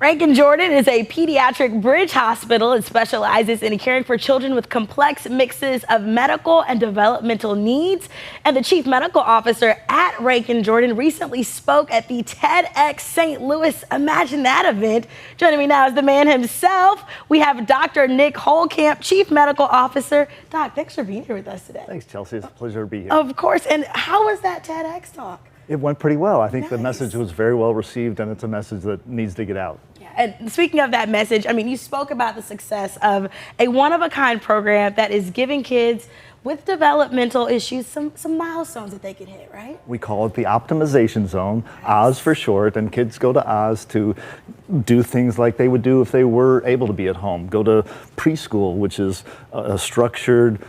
Ranken Jordan is a pediatric bridge hospital. It specializes in caring for children with complex mixes of medical and developmental needs. And the chief medical officer at Ranken Jordan recently spoke at the TEDx St. Louis Imagine That event. Joining me now is the man himself. We have Dr. Nick Holcamp, chief medical officer. Doc, thanks for being here with us today. Thanks, Chelsea. It's a pleasure to be here. Of course. And how was that TEDx talk? It went pretty well. I think Nice. the message was very well received, and it's a message that needs to get out. Yeah, and speaking of that message, I mean, you spoke about the success of a one-of-a-kind program that is giving kids with developmental issues some milestones that they can hit, right? We call it the optimization zone, Oz for short, and kids go to Oz to do things like they would do if they were able to be at home. Go to preschool, which is a structured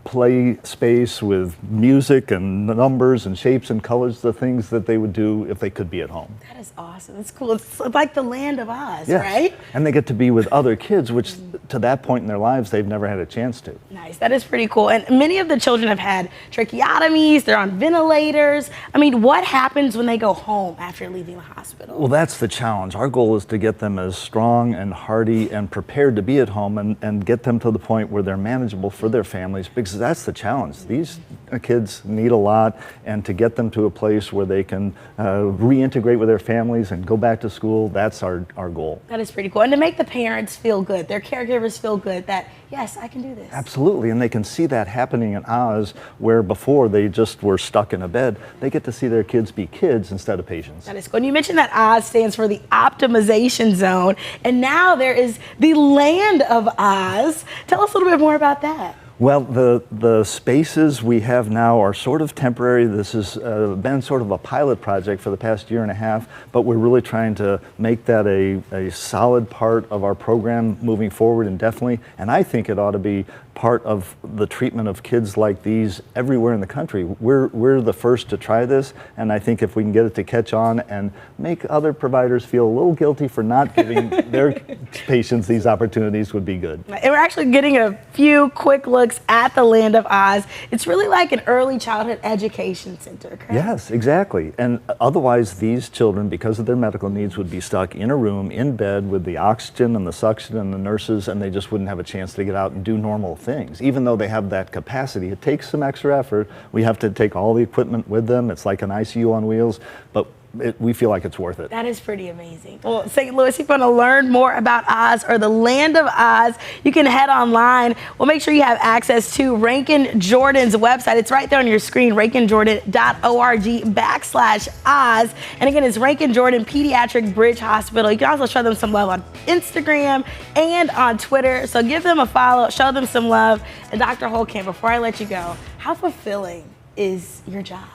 play space with music and numbers and shapes and colors, the things that they would do if they could be at home. That is awesome. It's cool. It's like the land of Oz, Yes. right? And they get to be with other kids, which to that point in their lives, they've never had a chance to. Nice. That is pretty cool. And many of the children have had tracheotomies. They're on ventilators. I mean, what happens when they go home after leaving the hospital? Well, that's the challenge. Our goal is to get them as strong and hardy and prepared to be at home and get them to the point where they're manageable for their families, because that's the challenge. These kids need a lot, and to get them to a place where they can reintegrate with their families and go back to school, that's our goal. That is pretty cool. And to make the parents feel good, their caregivers feel good that, yes, I can do this. Absolutely, and they can see that happening in Oz, where before they just were stuck in a bed. They get to see their kids be kids instead of patients. That is cool. And you mentioned that Oz stands for the optimization zone, and now there is the land of Oz. Tell us a little bit more about that. Well, the spaces we have now are sort of temporary. This has been sort of a pilot project for the past year and a half, but we're really trying to make that a solid part of our program moving forward indefinitely. And I think it ought to be part of the treatment of kids like these everywhere in the country. We're the first to try this, and I think if we can get it to catch on and make other providers feel a little guilty for not giving their patients these opportunities would be good. And we're actually getting a few quick looks at the land of Oz. It's really like an early childhood education center, correct? Yes, exactly. And otherwise, these children, because of their medical needs, would be stuck in a room, in bed, with the oxygen and the suction and the nurses, and they just wouldn't have a chance to get out and do normal things. Even though they have that capacity, it takes some extra effort. We have to take all the equipment with them. It's like an ICU on wheels, but we feel like it's worth it. That is pretty amazing. Well, St. Louis, if you want to learn more about Oz or the land of Oz, you can head online. We'll make sure you have access to Ranken Jordan's website. It's right there on your screen, rankenjordan.org/Oz. And again, it's Ranken Jordan Pediatric Bridge Hospital. You can also show them some love on Instagram and on Twitter. So give them a follow, show them some love. And Dr. Holcamp, before I let you go, how fulfilling is your job?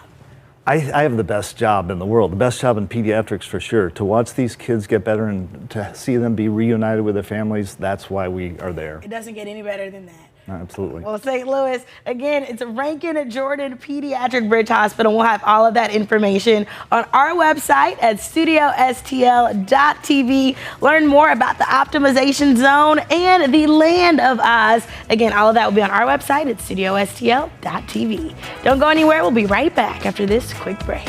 I have the best job in the world, the best job in pediatrics for sure. To watch these kids get better and to see them be reunited with their families, that's why we are there. It doesn't get any better than that. Absolutely. Well, St. Louis, again, it's Ranken Jordan Pediatric Bridge Hospital. We'll have all of that information on our website at studiostl.tv. Learn more about the optimization zone and the land of Oz. Again, all of that will be on our website at studiostl.tv. Don't go anywhere. We'll be right back after this quick break.